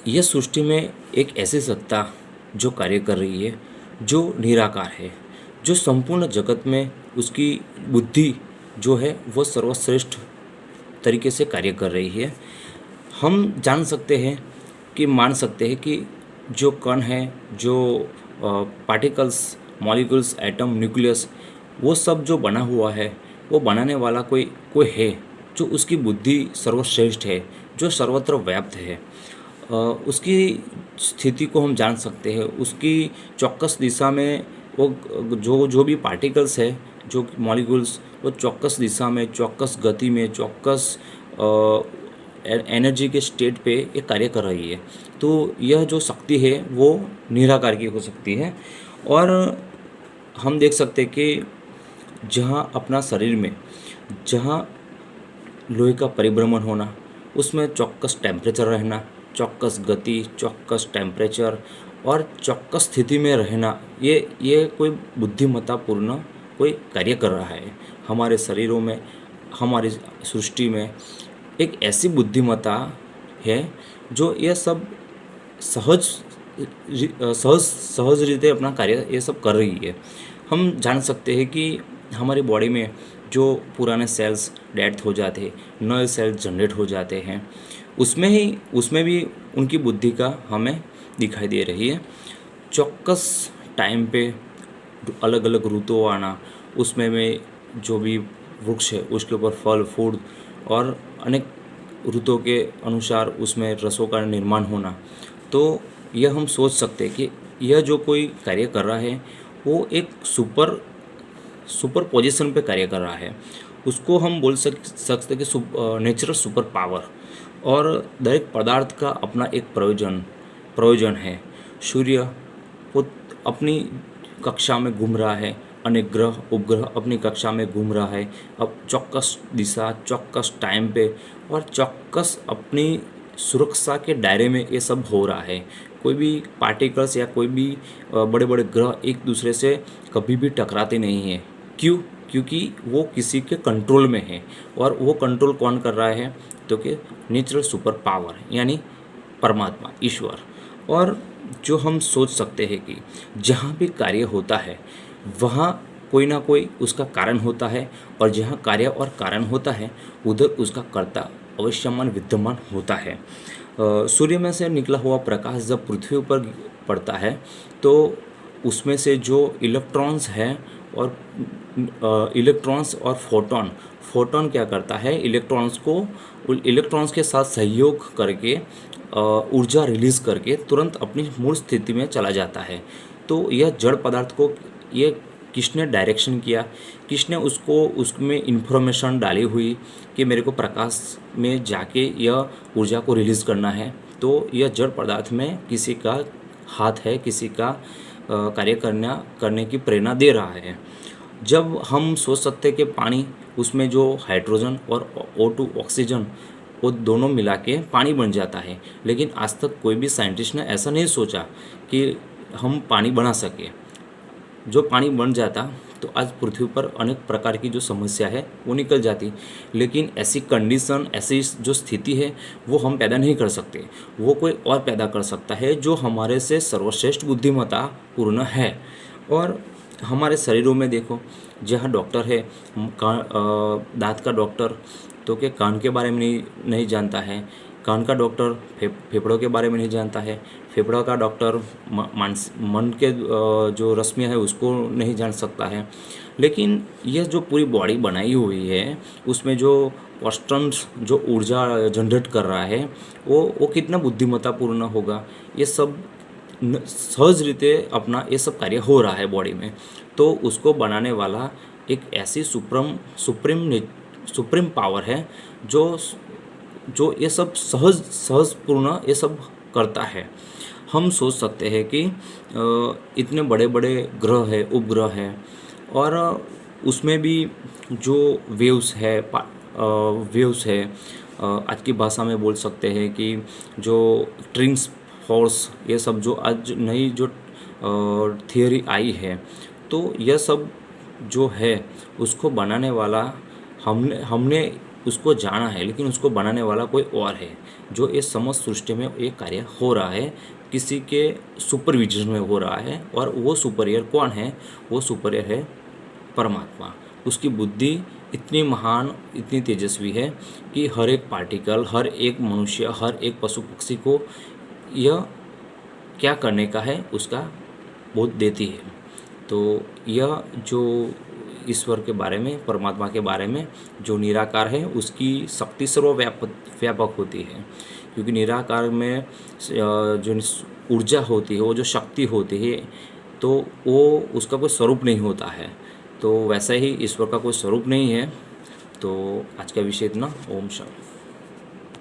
यह सृष्टि में एक ऐसी सत्ता जो कार्य कर रही है, जो निराकार है, जो संपूर्ण जगत में उसकी बुद्धि जो है वो सर्वश्रेष्ठ तरीके से कार्य कर रही है। हम जान सकते हैं कि मान सकते हैं कि जो कण है, जो पार्टिकल्स, मॉलिक्यूल्स, एटम, न्यूक्लियस, वो सब जो बना हुआ है, वो बनाने वाला कोई कोई है जो उसकी बुद्धि सर्वश्रेष्ठ है, जो सर्वत्र व्याप्त है। उसकी स्थिति को हम जान सकते हैं। उसकी चौक्कस दिशा में वो जो जो भी पार्टिकल्स है, जो मॉलिक्यूल्स, वो चौक्कस दिशा में, चौक्कस गति में, चौक्कस एनर्जी के स्टेट पे ये कार्य कर रही है। तो यह जो शक्ति है वो निराकार की हो सकती है। और हम देख सकते हैं कि जहाँ अपना शरीर में जहाँ लोहे का परिभ्रमण होना, उसमें चौक्कस टेम्परेचर रहना, चौक्कस गति, चौक्कस टेम्परेचर और चौक्कस स्थिति में रहना, ये कोई बुद्धिमत्तापूर्ण कोई कार्य कर रहा है हमारे शरीरों में, हमारी सृष्टि में। एक ऐसी बुद्धिमत्ता है जो ये सब सहज सहज सहज रीते अपना कार्य ये सब कर रही है। हम जान सकते हैं कि हमारी बॉडी में जो पुराने सेल्स डेथ हो जाते हैं, नए सेल्स जनरेट हो जाते हैं, उसमें भी उनकी बुद्धि का हमें दिखाई दे रही है। चौक्कस टाइम पे अलग अलग ऋतु आना, उसमें में जो भी वृक्ष है उसके ऊपर फल फूल और अनेक ऋतुओं के अनुसार उसमें रसों का निर्माण होना। तो यह हम सोच सकते हैं कि यह जो कोई कार्य कर रहा है वो एक सुपर पोजीशन पे कार्य कर रहा है। उसको हम बोल सकते हैं कि नेचुरल सुपर पावर। और दरेक पदार्थ का अपना एक प्रयोजन है। सूर्य वो अपनी कक्षा में घूम रहा है, अनेक ग्रह उपग्रह अपनी कक्षा में घूम रहा है, अब चौक्कस दिशा, चौक्कस टाइम पे और चौक्कस अपनी सुरक्षा के दायरे में ये सब हो रहा है। कोई भी पार्टिकल्स या कोई भी बड़े बड़े ग्रह एक दूसरे से कभी भी टकराते नहीं हैं। क्यों? क्योंकि वो किसी के कंट्रोल में है। और वो कंट्रोल कौन कर रहा है? तो कि नेचुरल सुपर पावर यानी परमात्मा, ईश्वर। और जो हम सोच सकते हैं कि जहाँ भी कार्य होता है वहाँ कोई ना कोई उसका कारण होता है, और जहाँ कार्य और कारण होता है उधर उसका कर्ता अवश्यमान विद्यमान होता है। सूर्य में से निकला हुआ प्रकाश जब पृथ्वी पर पड़ता है तो उसमें से जो इलेक्ट्रॉन्स हैं और फोटोन क्या करता है? इलेक्ट्रॉन्स के साथ सहयोग करके ऊर्जा रिलीज़ करके तुरंत अपनी मूल स्थिति में चला जाता है। तो यह जड़ पदार्थ को ये किसने डायरेक्शन किया, किसने उसको उसमें इंफॉर्मेशन डाली हुई कि मेरे को प्रकाश में जाके यह ऊर्जा को रिलीज़ करना है। तो यह जड़ पदार्थ में किसी का हाथ है, किसी का कार्य करने की प्रेरणा दे रहा है। जब हम सोच सकते हैं कि पानी, उसमें जो हाइड्रोजन और O2 ऑक्सीजन, वो दोनों मिला के पानी बन जाता है, लेकिन आज तक कोई भी साइंटिस्ट ने ऐसा नहीं सोचा कि हम पानी बना सके। जो पानी बन जाता तो आज पृथ्वी पर अनेक प्रकार की जो समस्या है वो निकल जाती। लेकिन ऐसी कंडीशन, ऐसी जो स्थिति है वो हम पैदा नहीं कर सकते, वो कोई और पैदा कर सकता है जो हमारे से सर्वश्रेष्ठ बुद्धिमत्ता पूर्ण है। और हमारे शरीरों में देखो, जहाँ डॉक्टर है, दांत का डॉक्टर तो के कान के बारे में नहीं जानता है, कान का डॉक्टर फेफड़ों के बारे में नहीं जानता है, फेफड़ा का डॉक्टर मन के जो रश्मियाँ है उसको नहीं जान सकता है। लेकिन यह जो पूरी बॉडी बनाई हुई है उसमें जो कॉन्स्टेंट जो ऊर्जा जनरेट कर रहा है वो कितना बुद्धिमत्तापूर्ण होगा। ये सब सहज रीते अपना ये सब कार्य हो रहा है बॉडी में। तो उसको बनाने वाला एक ऐसी सुप्रीम पावर है जो ये सब सहजपूर्ण ये सब करता है। हम सोच सकते हैं कि इतने बड़े बड़े ग्रह है, उपग्रह है, और उसमें भी जो वेव्स है आज की भाषा में बोल सकते हैं कि जो ट्रिंग्स फोर्स, ये सब जो आज नई जो थियोरी आई है, तो यह सब जो है उसको बनाने वाला हमने उसको जाना है, लेकिन उसको बनाने वाला कोई और है। जो इस समस्त सृष्टि में एक कार्य हो रहा है, किसी के सुपरविजन में हो रहा है, और वो सुपरियर कौन है? वो सुपरियर है परमात्मा। उसकी बुद्धि इतनी महान, इतनी तेजस्वी है कि हर एक पार्टिकल, हर एक मनुष्य, हर एक पशु पक्षी को यह क्या करने का है उसका बोध देती है। तो यह जो ईश्वर के बारे में, परमात्मा के बारे में जो निराकार है, उसकी शक्ति व्यापक होती है, क्योंकि निराकार में जो ऊर्जा होती है, वो जो शक्ति होती है, तो वो उसका कोई स्वरूप नहीं होता है। तो वैसा ही ईश्वर का कोई स्वरूप नहीं है। तो आज का विषय इतना। ओम शांति।